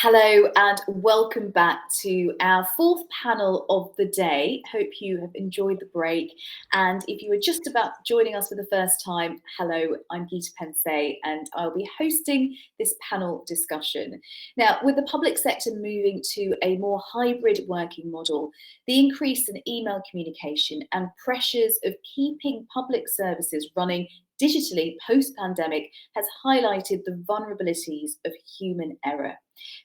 Hello and welcome back to our fourth panel of the day. Hope you have enjoyed the break. And if you are just about joining us for the first time, hello, I'm Gudka and I'll be hosting this panel discussion. Now, with the public sector moving to a more hybrid working model, the increase in email communication and pressures of keeping public services running digitally post-pandemic has highlighted the vulnerabilities of human error.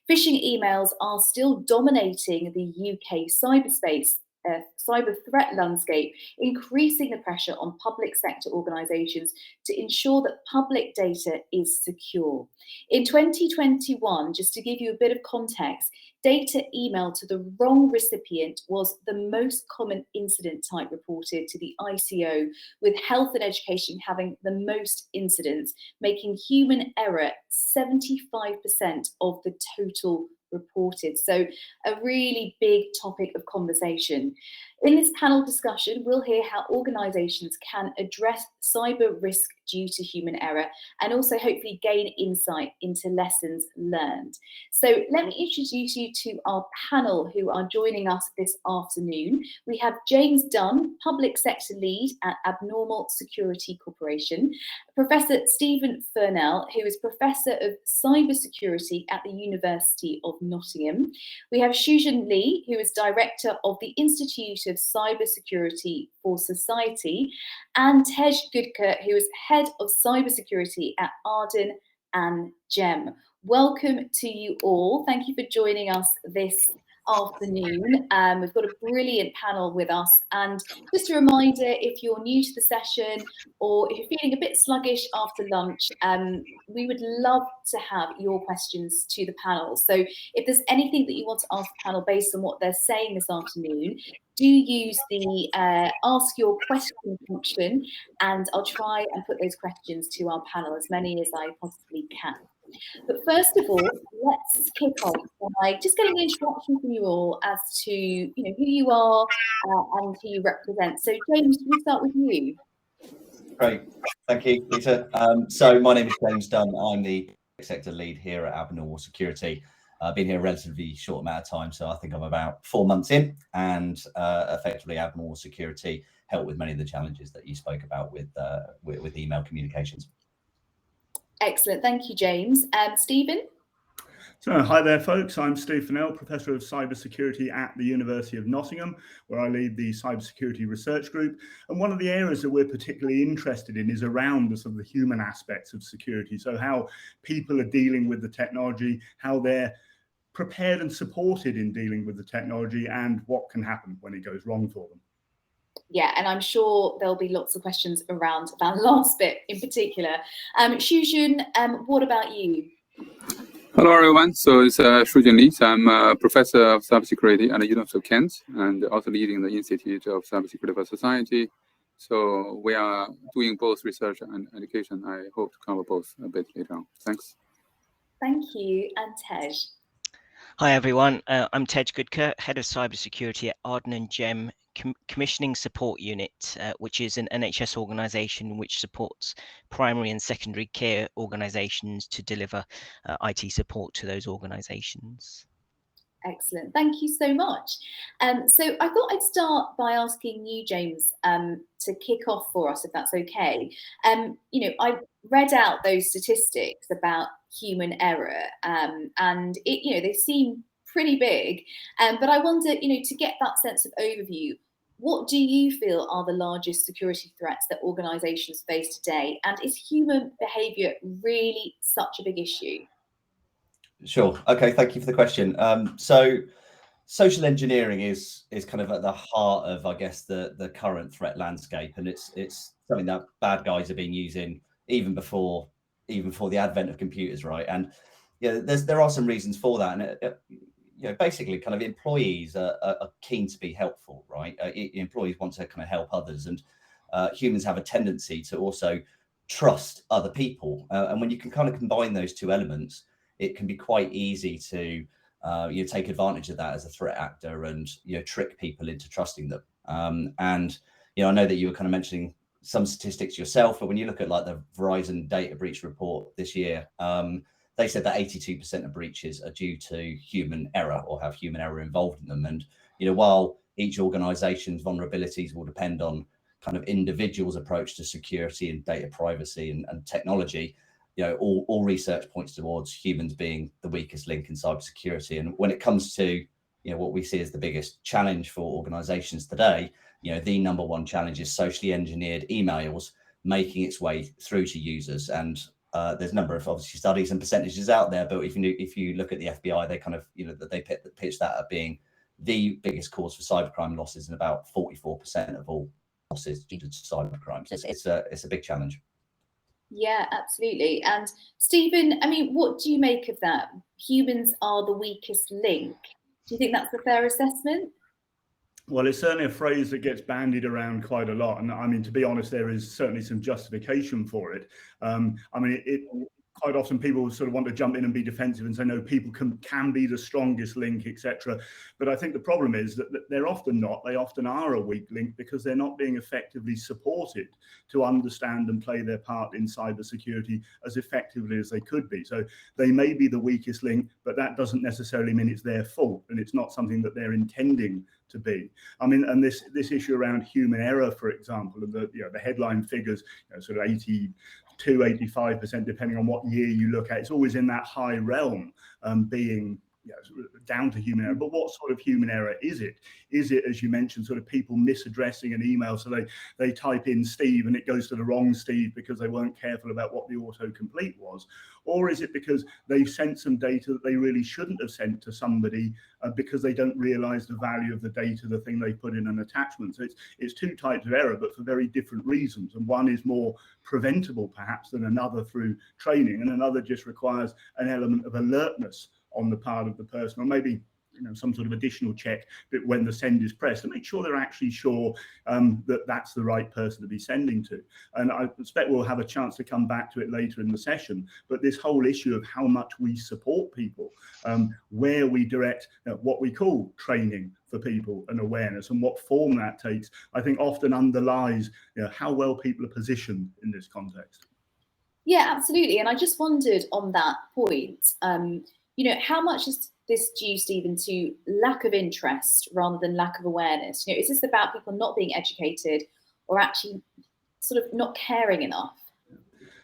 Phishing emails are still dominating the UK cyber threat landscape, increasing the pressure on public sector organisations to ensure that public data is secure. In 2021, just to give you a bit of context, data emailed to the wrong recipient was the most common incident type reported to the ICO, with health and education having the most incidents, making human error 75% of the total reported. So a really big topic of conversation. In this panel discussion, we'll hear how organisations can address cyber risk due to human error and also hopefully gain insight into lessons learned. So let me introduce you to our panel who are joining us this afternoon. We have James Dunn, Public Sector Lead at Abnormal Security Corporation, Professor Stephen Furnell, who is Professor of Cybersecurity at the University of Nottingham. We have Shujun Lee, who is Director of the Institute of Cybersecurity for Society, and Tej Gudka, who is Head of Cybersecurity at Arden and GEM. Welcome to you all. Thank you for joining us this afternoon. We've got a brilliant panel with us, and just a reminder, if you're new to the session or if you're feeling a bit sluggish after lunch, we would love to have your questions to the panel. So if there's anything that you want to ask the panel based on what they're saying this afternoon, do use the ask your question function, and I'll try and put those questions to our panel, as many as I possibly can. But first of all, let's kick off by just getting an introduction from you all as to who you are and who you represent. So James, we'll start with you. Great, thank you, Peter. So my name is James Dunn. I'm the sector lead here at Abnormal Security. I've been here a relatively short amount of time, so I think I'm about 4 months in, and effectively Abnormal Security help with many of the challenges that you spoke about with email communications. Excellent, thank you, James. Stephen? So, hi there, folks. I'm Steve Furnell, Professor of Cybersecurity at the University of Nottingham, where I lead the Cybersecurity Research Group. And one of the areas that we're particularly interested in is around the sort of the human aspects of security. So how people are dealing with the technology, how they're prepared and supported in dealing with the technology, and what can happen when it goes wrong for them. Yeah, and I'm sure there'll be lots of questions around that last bit in particular. Shujun, what about you? Hello, everyone. So it's Shujun Lee. I'm a professor of cybersecurity at the University of Kent and also leading the Institute of Cybersecurity for Society. So we are doing both research and education. I hope to cover both a bit later on. Thanks. Thank you. And Tej? Hi, everyone. I'm Tej Gudka, Head of Cybersecurity at Arden and GEM Commissioning Support Unit, which is an NHS organisation which supports primary and secondary care organisations to deliver IT support to those organisations. Excellent, thank you so much. So I thought I'd start by asking you, James, to kick off for us, if that's okay. I read out those statistics about human error, and they seem pretty big. But I wonder, to get that sense of overview, what do you feel are the largest security threats that organisations face today? And is human behaviour really such a big issue? Sure. Okay. Thank you for the question. So social engineering is kind of at the heart of, I guess, the current threat landscape, and it's something that bad guys have been using even before the advent of computers, right? And there are some reasons for that, and basically, kind of employees are keen to be helpful, right? Employees want to kind of help others, and humans have a tendency to also trust other people, and when you can kind of combine those two elements, it can be quite easy to take advantage of that as a threat actor and trick people into trusting them. And I know that you were kind of mentioning some statistics yourself, but when you look at like the Verizon data breach report this year, they said that 82% of breaches are due to human error or have human error involved in them. And, you know, while each organization's vulnerabilities will depend on kind of individuals' approach to security and data privacy and technology, you know, all research points towards humans being the weakest link in cybersecurity. And when it comes to, you know, what we see as the biggest challenge for organizations today, you know, the number one challenge is socially engineered emails making its way through to users. And there's a number of obviously studies and percentages out there, but if you look at the FBI, they kind of, you know, they pitch that at being the biggest cause for cybercrime losses, and about 44% of all losses due to cybercrime. So it's a big challenge. Yeah, absolutely. And Stephen, I mean, what do you make of that? Humans are the weakest link. Do you think that's a fair assessment? Well, it's certainly a phrase that gets bandied around quite a lot. And I mean, to be honest, there is certainly some justification for it. I mean, quite often people sort of want to jump in and be defensive and say, no, people can be the strongest link, etc. But I think the problem is that they're often not. They often are a weak link because they're not being effectively supported to understand and play their part in cybersecurity as effectively as they could be. So they may be the weakest link, but that doesn't necessarily mean it's their fault, and it's not something that they're intending to be. I mean, and this issue around human error, for example, and the headline figures, sort of 82-85%, depending on what year you look at, it's always in that high realm, being down to human error. But what sort of human error is it? Is it, as you mentioned, sort of people misaddressing an email, so they type in Steve and it goes to the wrong Steve because they weren't careful about what the autocomplete was? Or is it because they've sent some data that they really shouldn't have sent to somebody because they don't realize the value of the data, the thing they put in an attachment? So it's two types of error, but for very different reasons. And one is more preventable perhaps than another through training, and another just requires an element of alertness on the part of the person, or maybe some sort of additional check that when the send is pressed to make sure they're actually sure that that's the right person to be sending to. And I suspect we'll have a chance to come back to it later in the session, but this whole issue of how much we support people, where we direct what we call training for people and awareness, and what form that takes, I think often underlies how well people are positioned in this context. Yeah, absolutely. And I just wondered on that point, how much is this due, Stephen, to lack of interest rather than lack of awareness? Is this about people not being educated or actually sort of not caring enough?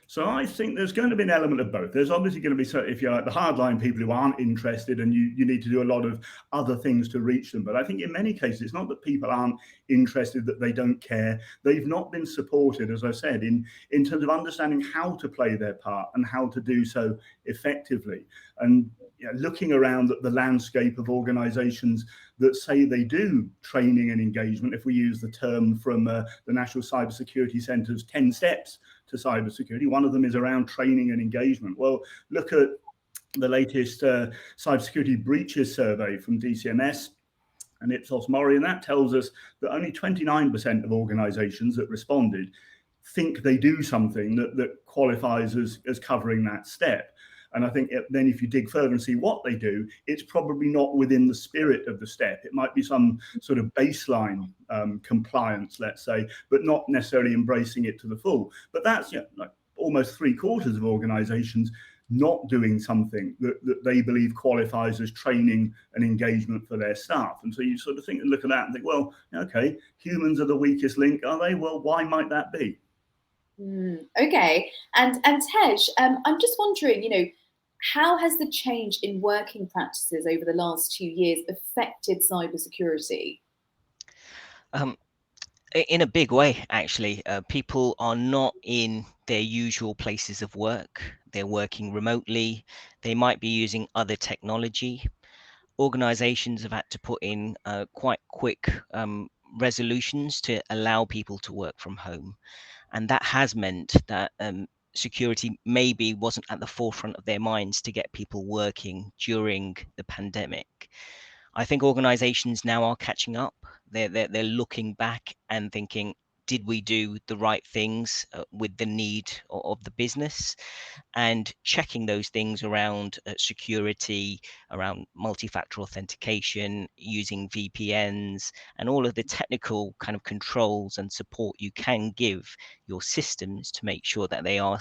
So I think there's going to be an element of both. There's obviously going to be, if you're like the hardline people who aren't interested, and you need to do a lot of other things to reach them. But I think in many cases, it's not that people aren't interested, that they don't care. They've not been supported, as I said, in terms of understanding how to play their part and how to do so effectively. And looking around at the landscape of organizations that say they do training and engagement, if we use the term from the National Cybersecurity Centre's 10 steps to cybersecurity, one of them is around training and engagement. Well, look at the latest cybersecurity breaches survey from DCMS and Ipsos Mori, and that tells us that only 29% of organizations that responded think they do something that qualifies as covering that step. And I think then if you dig further and see what they do, it's probably not within the spirit of the step. It might be some sort of baseline compliance, let's say, but not necessarily embracing it to the full. But that's like almost 3/4 of organizations not doing something that they believe qualifies as training and engagement for their staff. And so you sort of think and look at that and think, well, okay, humans are the weakest link, are they? Well, why might that be? Okay. And Tej, I'm just wondering, how has the change in working practices over the last 2 years affected cybersecurity? In a big way, actually. People are not in their usual places of work. They're working remotely. They might be using other technology. Organizations have had to put in quite quick resolutions to allow people to work from home. And that has meant that security maybe wasn't at the forefront of their minds to get people working during the pandemic. I think organizations now are catching up. They're looking back and thinking, did we do the right things with the need of the business, and checking those things around security, around multi-factor authentication, using VPNs, and all of the technical kind of controls and support you can give your systems to make sure that they are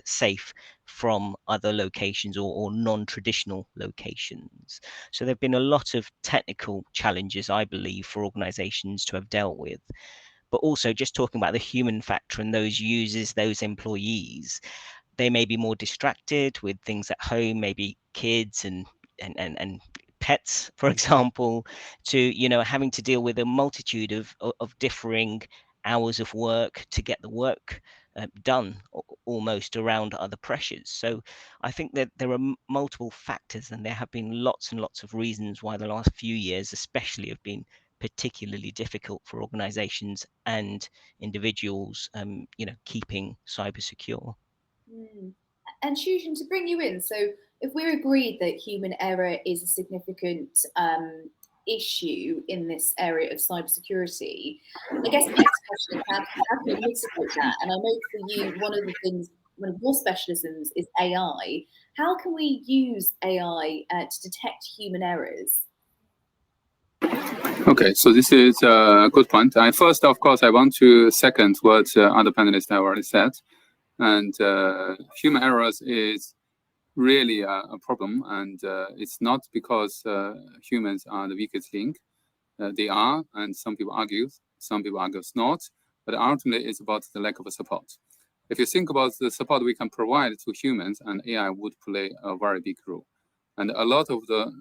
safe from other locations or non-traditional locations. So there have been a lot of technical challenges, I believe, for organizations to have dealt with. But also just talking about the human factor and those users, those employees, they may be more distracted with things at home, maybe kids and pets, for example, to having to deal with a multitude of differing hours of work to get the work done, almost around other pressures. So I think that there are multiple factors, and there have been lots and lots of reasons why the last few years especially have been particularly difficult for organizations and individuals keeping cyber secure. And Shujun, to bring you in, so if we're agreed that human error is a significant issue in this area of cybersecurity, I guess the next question is how can we mitigate that? And I know for you, one of your specialisms is AI. How can we use AI to detect human errors? Okay, so this is a good point. First, of course, I want to second what other panelists have already said. And human errors is really a problem, and it's not because humans are the weakest link. They are, and some people argue it's not, but ultimately it's about the lack of support. If you think about the support we can provide to humans, and AI would play a very big role. And a lot of the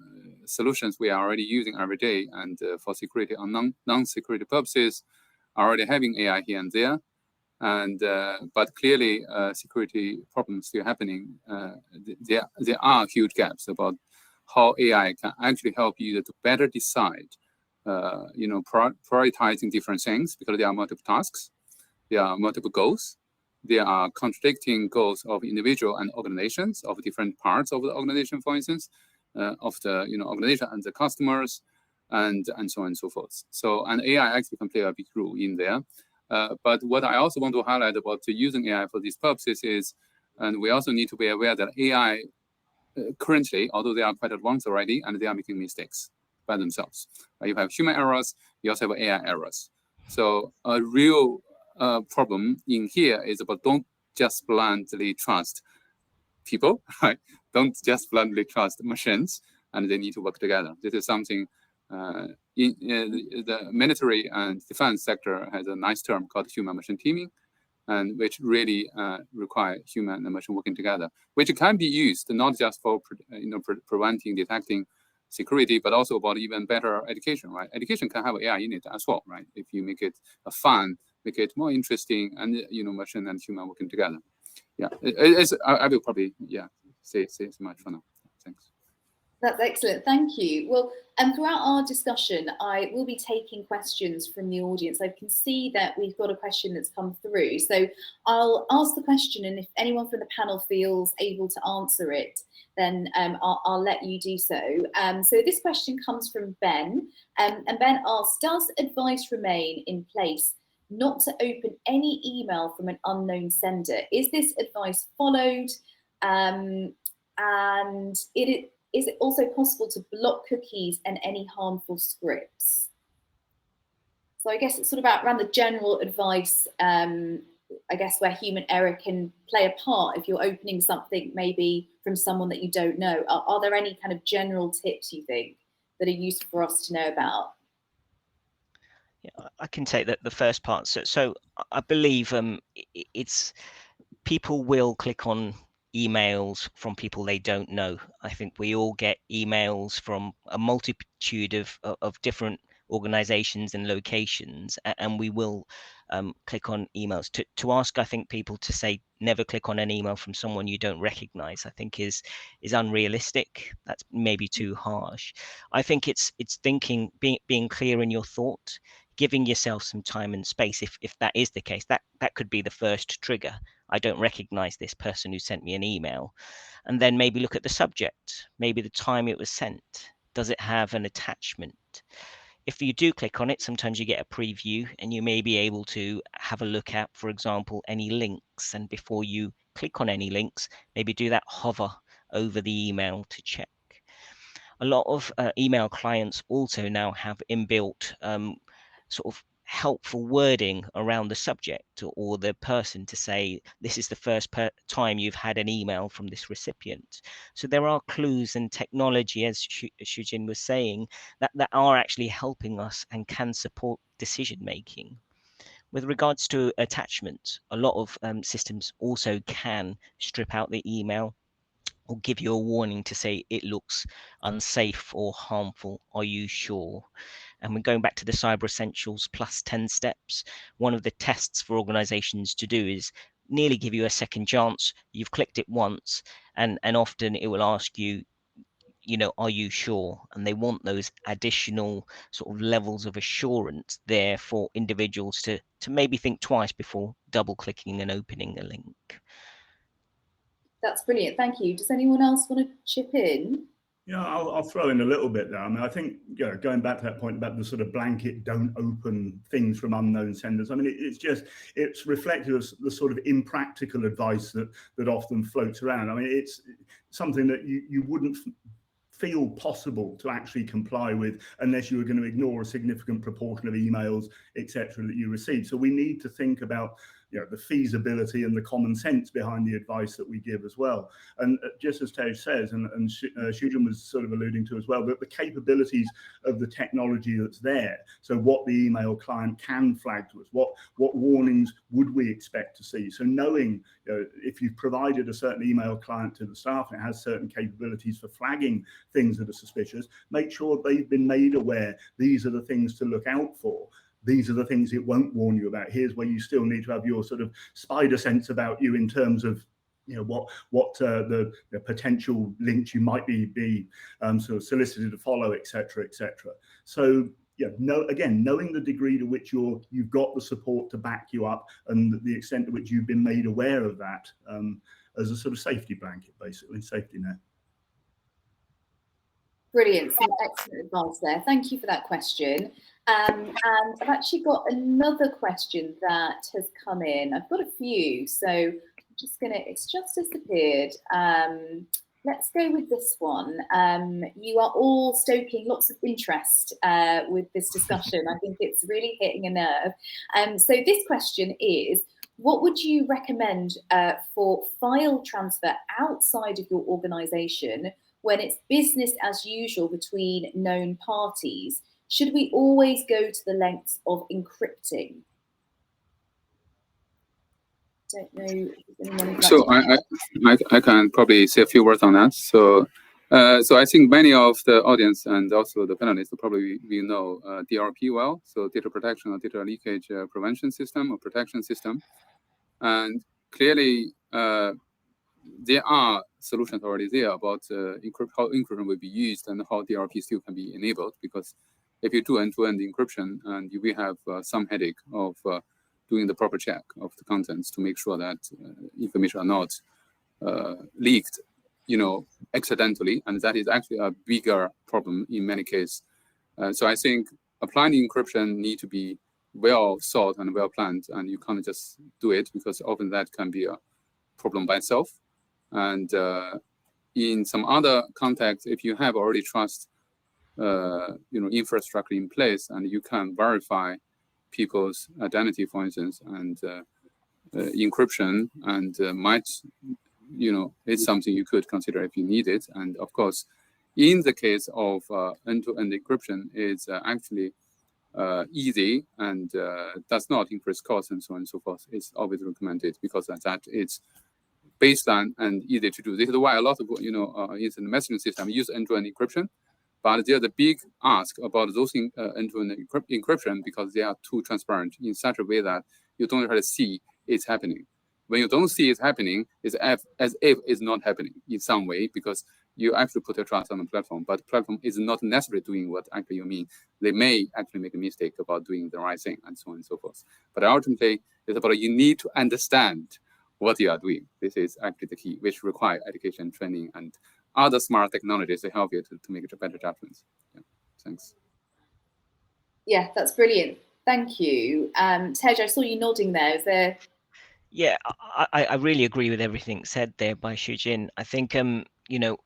solutions we are already using every day, and for security or non-security purposes, are already having AI here and there. And but clearly, security problems still happening. There are huge gaps about how AI can actually help you to better decide, prioritizing different things, because there are multiple tasks, there are multiple goals, there are contradicting goals of individual and organizations, of different parts of the organization, for instance, of the organization and the customers, and so on and so forth. So, and AI actually can play a big role in there. But what I also want to highlight about using AI for these purposes is, and we also need to be aware that AI currently, although they are quite advanced already, and they are making mistakes by themselves. You have human errors, you also have AI errors. So a real problem in here is about don't just blindly trust people, right? Don't just blindly trust machines, and they need to work together. This is something in the military and defense sector has a nice term called human-machine teaming, and which really require human and machine working together, which can be used not just for preventing, detecting security, but also about even better education, right? Education can have AI in it as well, right? If you make it fun, make it more interesting, and machine and human working together. Yeah, I will probably say so much for now. Thanks. That's excellent. Thank you. Well, throughout our discussion, I will be taking questions from the audience. I can see that we've got a question that's come through. So I'll ask the question, and if anyone from the panel feels able to answer it, then I'll let you do so. So this question comes from Ben, and Ben asks, does advice remain in place not to open any email from an unknown sender? Is this advice followed? And is it also possible to block cookies and any harmful scripts? So I guess it's sort of around the general advice, I guess, where human error can play a part if you're opening something maybe from someone that you don't know. Are there any kind of general tips you think that are useful for us to know about? Yeah, I can take the first part. So I believe it's people will click on emails from people they don't know. I think we all get emails from a multitude of different organizations and locations, and we will click on emails. To ask, I think, people to say never click on an email from someone you don't recognize, I think is unrealistic. That's maybe too harsh. I think it's thinking, being clear in your thought, giving yourself some time and space. If that is the case, that could be the first trigger. I don't recognize this person who sent me an email. And then maybe look at the subject, maybe the time it was sent. Does it have an attachment? If you do click on it, sometimes you get a preview and you may be able to have a look at, for example, any links. And before you click on any links, maybe do that hover over the email to check. A lot of email clients also now have inbuilt sort of helpful wording around the subject or the person to say, this is the first time you've had an email from this recipient. So there are clues and technology, as Shujun was saying, that are actually helping us and can support decision making. With regards to attachments, a lot of systems also can strip out the email or give you a warning to say it looks unsafe or harmful. Are you sure? And we're going back to the Cyber Essentials plus 10 steps. One of the tests for organizations to do is nearly give you a second chance. You've clicked it once, and often it will ask you, are you sure? And they want those additional sort of levels of assurance there for individuals to maybe think twice before double clicking and opening a link. That's brilliant. Thank you. Does anyone else want to chip in? Yeah, I'll throw in a little bit there. I mean, I think, going back to that point about the sort of blanket don't open things from unknown senders. I mean, it's reflective of the sort of impractical advice that often floats around. I mean, it's something that you wouldn't feel possible to actually comply with unless you were going to ignore a significant proportion of emails, etc., that you receive. So we need to think about the feasibility and the common sense behind the advice that we give as well. And just as Tej says, and Shujun was sort of alluding to as well, that the capabilities of the technology that's there, so what the email client can flag to us, what warnings would we expect to see? So knowing if you've provided a certain email client to the staff and it has certain capabilities for flagging things that are suspicious, make sure they've been made aware these are the things to look out for. These are the things it won't warn you about. Here's where you still need to have your sort of spider sense about you in terms of what the potential links you might be sort of solicited to follow, etc., etc. So knowing the degree to which you've got the support to back you up and the extent to which you've been made aware of that as a sort of safety blanket, basically, safety net. Brilliant, some excellent advice there. Thank you for that question. And I've actually got another question that has come in. I've got a few, so it's just disappeared. Let's go with this one. You are all stoking lots of interest with this discussion. I think it's really hitting a nerve. So this question is, what would you recommend for file transfer outside of your organization when it's business as usual between known parties? Should we always go to the lengths of encrypting? Don't know if anyone would like I can probably say a few words on that. So I think many of the audience and also the panelists probably will know DRP well, so data protection or data leakage prevention system or protection system. And clearly, there are solutions already there about how encryption will be used and how DRP still can be enabled, because if you do end-to-end encryption, and you will have some headache of doing the proper check of the contents to make sure that information are not leaked, accidentally, and that is actually a bigger problem in many cases. So I think applying encryption need to be well thought and well planned, and you can't just do it, because often that can be a problem by itself. And in some other contexts, if you have already trust infrastructure in place, and you can verify people's identity, for instance, and encryption, and it's something you could consider if you need it. And of course, in the case of end-to-end encryption, it's actually easy and does not increase costs and so on and so forth. It's always recommended because that it's baseline and easy to do. This is why a lot of instant messaging system use end-to-end encryption. But there's a big ask about those end-to-end encryption because they are too transparent in such a way that you don't really see it's happening. When you don't see it happening, it's as if it's not happening in some way, because you actually put your trust on the platform, but the platform is not necessarily doing what actually you mean. They may actually make a mistake about doing the right thing and so on and so forth. But ultimately, it's about you need to understand what you are doing. This is actually the key, which require education, training, and other smart technologies to help you to make better judgments. Yeah. Thanks. Yeah, that's brilliant. Thank you. Tej, I saw you nodding there. Is there... Yeah, I really agree with everything said there by Shujun. I think, you know,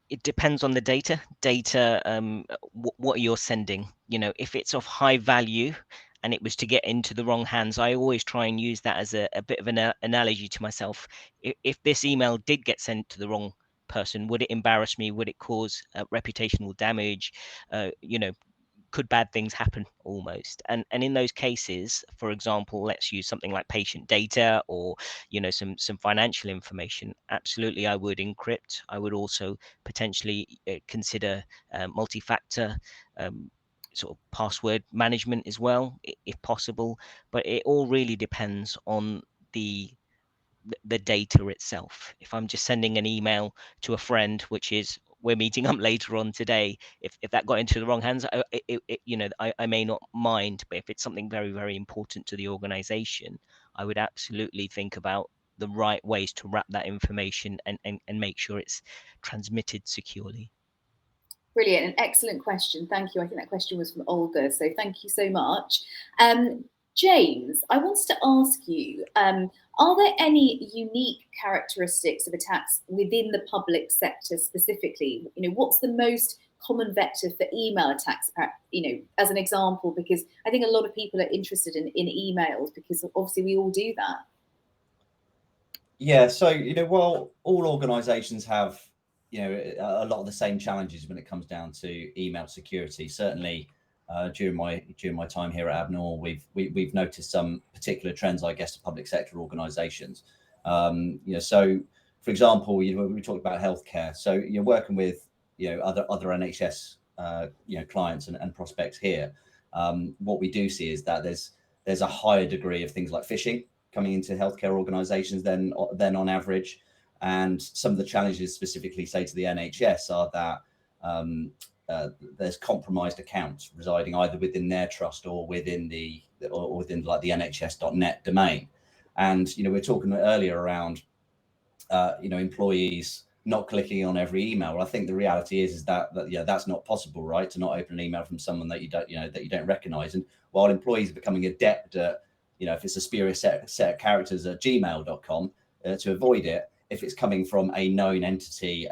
it depends on the data. What you're sending. You know, if it's of high value and it was to get into the wrong hands, I always try and use that as a bit of an analogy to myself. If this email did get sent to the wrong person, would it embarrass me? Would it cause reputational damage? You know, could bad things happen almost? And in those cases, for example, let's use something like patient data or, you know, some financial information. Absolutely, I would encrypt. I would also potentially consider multi-factor sort of password management as well, if possible. But it all really depends on the data itself. If I'm just sending an email to a friend, which is we're meeting up later on today, if that got into the wrong hands, you know, I may not mind. But if it's something very, very important to the organization, I would absolutely think about the right ways to wrap that information and make sure it's transmitted securely. Brilliant, an excellent question. Thank you. I think that question was from Olga, so thank you so much. James, I wanted to ask you, are there any unique characteristics of attacks within the public sector specifically? You know, what's the most common vector for email attacks, you know, as an example, because I think a lot of people are interested in emails, because obviously we all do that. Yeah, so, you know, while all organizations have, you know, a lot of the same challenges when it comes down to email security, certainly during my time here at Abnormal, we've noticed some particular trends, I guess, to public sector organisations. You know, so for example, you know, we talked about healthcare. So you're working with, you know, other NHS you know, clients and prospects here. What we do see is that there's a higher degree of things like phishing coming into healthcare organisations than on average. And some of the challenges specifically, say, to the NHS are that there's compromised accounts residing either within their trust or within like the NHS.net domain. And, you know, we were talking earlier around, you know, employees not clicking on every email. Well, I think the reality is that yeah, that's not possible, right? To not open an email from someone that you don't recognise. And while employees are becoming adept at, you know, if it's a spurious set of characters at gmail.com, to avoid it, if it's coming from a known entity,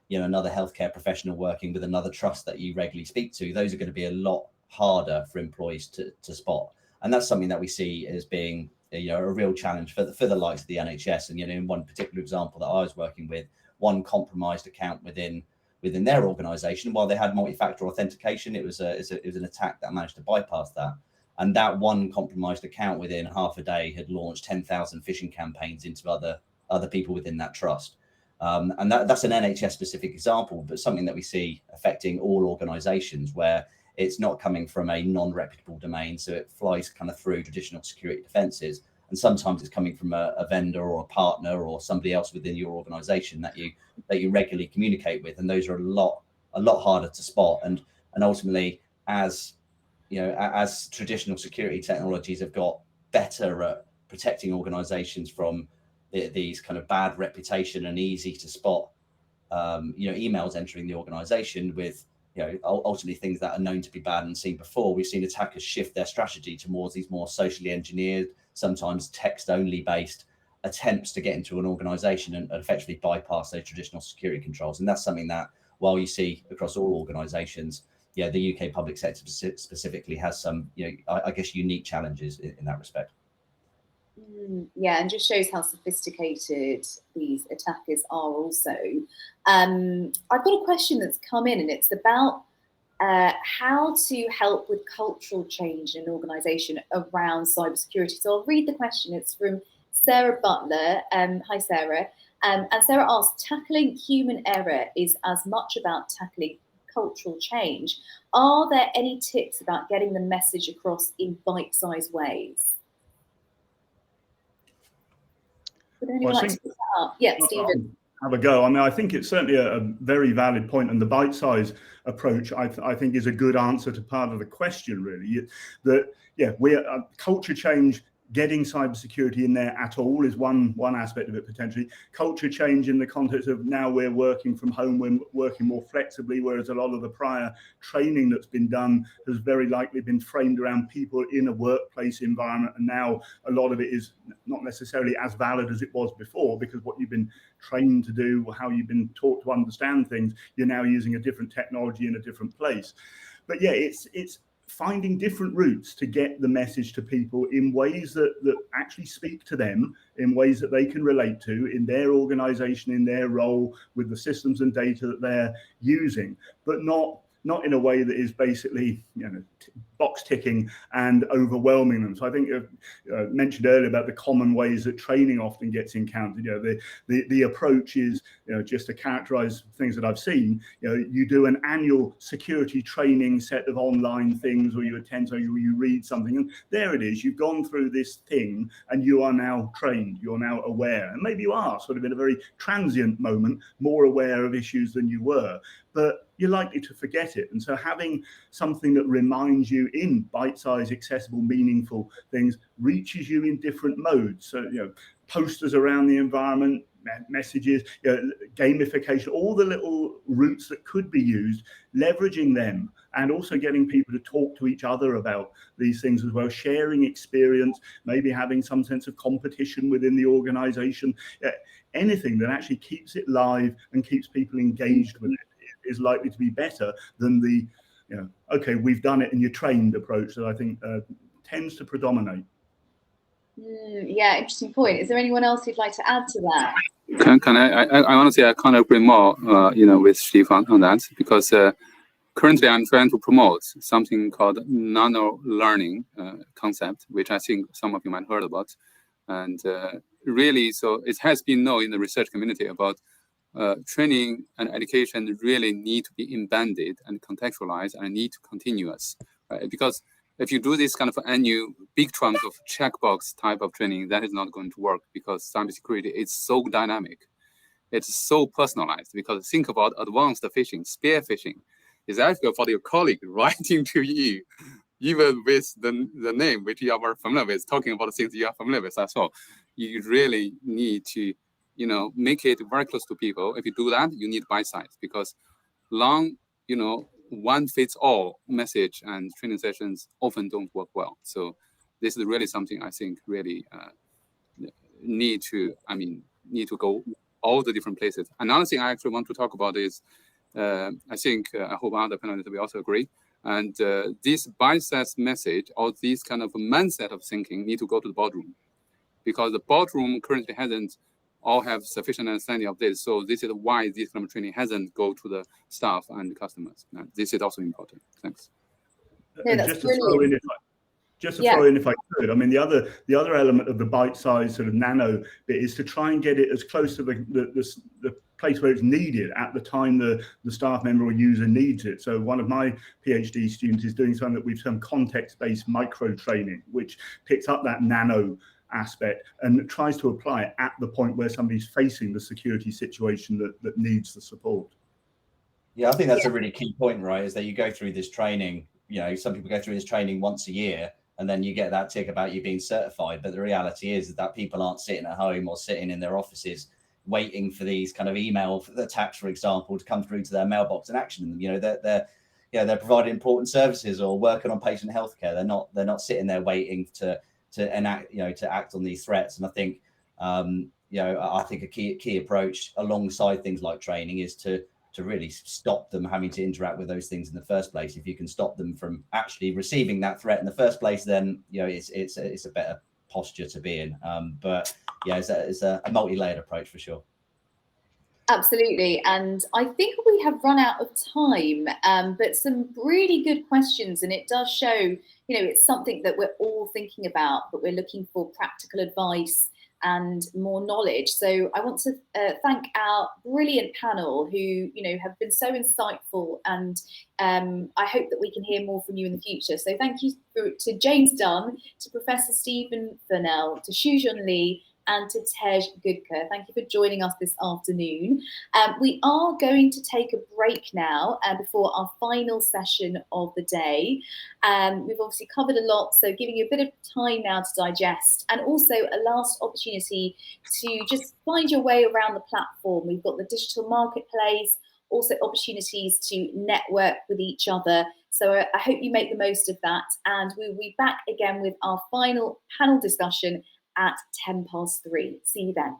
you know, another healthcare professional working with another trust that you regularly speak to, those are going to be a lot harder for employees to spot. And that's something that we see as being, you know, a real challenge for the likes of the NHS. And, you know, in one particular example that I was working with, one compromised account within their organisation, while they had multi-factor authentication, it was an attack that managed to bypass that. And that one compromised account within half a day had launched 10,000 phishing campaigns into other people within that trust. And that's an NHS specific example, but something that we see affecting all organisations, where it's not coming from a non-reputable domain, so it flies kind of through traditional security defences, and sometimes it's coming from a vendor or a partner or somebody else within your organisation that you regularly communicate with, and those are a lot harder to spot. And ultimately, as you know, as traditional security technologies have got better at protecting organisations from these kind of bad reputation and easy to spot, you know, emails entering the organisation with, you know, ultimately things that are known to be bad and seen before, we've seen attackers shift their strategy towards these more socially engineered, sometimes text-only based attempts to get into an organisation and effectively bypass those traditional security controls. And that's something that, while you see across all organisations, yeah, the UK public sector specifically has some, you know, I guess, unique challenges in that respect. Yeah, and just shows how sophisticated these attackers are also. I've got a question that's come in, and it's about how to help with cultural change in an organisation around cybersecurity. So I'll read the question. It's from Sarah Butler. Hi, Sarah. And Sarah asks, tackling human error is as much about tackling cultural change. Are there any tips about getting the message across in bite-sized ways? Would anyone like to pick that up? Yeah, Stephen. Have a go. I mean, I think it's certainly a very valid point, and the bite-size approach, I think, is a good answer to part of the question, really. That, yeah, culture change getting cybersecurity in there at all is one aspect of it potentially. Culture change in the context of now we're working from home, we're working more flexibly, whereas a lot of the prior training that's been done has very likely been framed around people in a workplace environment, and now a lot of it is not necessarily as valid as it was before, because what you've been trained to do, or how you've been taught to understand things, you're now using a different technology in a different place. But yeah, it's finding different routes to get the message to people in ways that actually speak to them, in ways that they can relate to in their organization, in their role, with the systems and data that they're using, but not in a way that is basically, box ticking and overwhelming them. So I think mentioned earlier about the common ways that training often gets encountered. The approach is, just to characterize things that I've seen, you do an annual security training set of online things, or you attend, or you read something, and there it is. You've gone through this thing and you are now trained, you're now aware, and maybe you are sort of in a very transient moment more aware of issues than you were, but you're likely to forget it. And so having something that reminds you in bite-sized, accessible, meaningful things reaches you in different modes. So, posters around the environment, messages, gamification, all the little routes that could be used, leveraging them, and also getting people to talk to each other about these things as well, sharing experience, maybe having some sense of competition within the organization. Anything that actually keeps it live and keeps people engaged with it is likely to be better than the, okay, we've done it and you're trained approach that I think tends to predominate. Yeah, interesting point. Is there anyone else who'd like to add to that? Can I honestly, I can't agree more, with Steve on that, because currently I'm trying to promote something called nano learning concept, which I think some of you might have heard about. And really, so it has been known in the research community about training and education really need to be embedded and contextualized and need to continuous, right? Because if you do this kind of annual big chunk of checkbox type of training, that is not going to work, because cybersecurity is so dynamic. It's so personalized, because think about advanced phishing, spear phishing, is actually for your colleague writing to you, even with the name which you are familiar with, talking about things you are familiar with as well. You really need to make it very close to people. If you do that, you need bite size, because long, one fits all message and training sessions often don't work well. So this is really something I think really need to go all the different places. Another thing I actually want to talk about is, I hope other panelists will also agree. And this bite-sized message, or this kind of mindset of thinking, need to go to the boardroom, because the boardroom currently hasn't all have sufficient understanding of this. So this is why this kind of training hasn't go to the staff and customers. And this is also important. Thanks. No, that's brilliant. Just to throw in, if I could, I mean, the other element of the bite-sized sort of nano bit is to try and get it as close to the place where it's needed at the time the staff member or user needs it. So one of my PhD students is doing something that we've termed context-based micro training, which picks up that nano aspect and tries to apply it at the point where somebody's facing the security situation that needs the support. Yeah, I think that's a really key point, right? Is that you go through this training, some people go through this training once a year, and then you get that tick about you being certified. But the reality is that people aren't sitting at home or sitting in their offices waiting for these kind of email attacks, for example, to come through to their mailbox and action them. They're providing important services or working on patient healthcare. They're not sitting there waiting to enact, to act on these threats. And I think, I think a key approach alongside things like training is to really stop them having to interact with those things in the first place. If you can stop them from actually receiving that threat in the first place, then it's a better posture to be in. But yeah, it's a multi-layered approach for sure. Absolutely. And I think we have run out of time, but some really good questions. And it does show, it's something that we're all thinking about, but we're looking for practical advice and more knowledge. So I want to thank our brilliant panel who, have been so insightful, and I hope that we can hear more from you in the future. So thank you to James Dunn, to Professor Stephen Furnell, to Shujun Lee, and to Tej Gudka. Thank you for joining us this afternoon. We are going to take a break now before our final session of the day. We've obviously covered a lot, so giving you a bit of time now to digest, and also a last opportunity to just find your way around the platform. We've got the digital marketplace, also opportunities to network with each other. So I hope you make the most of that, and we'll be back again with our final panel discussion at 3:10. See you then.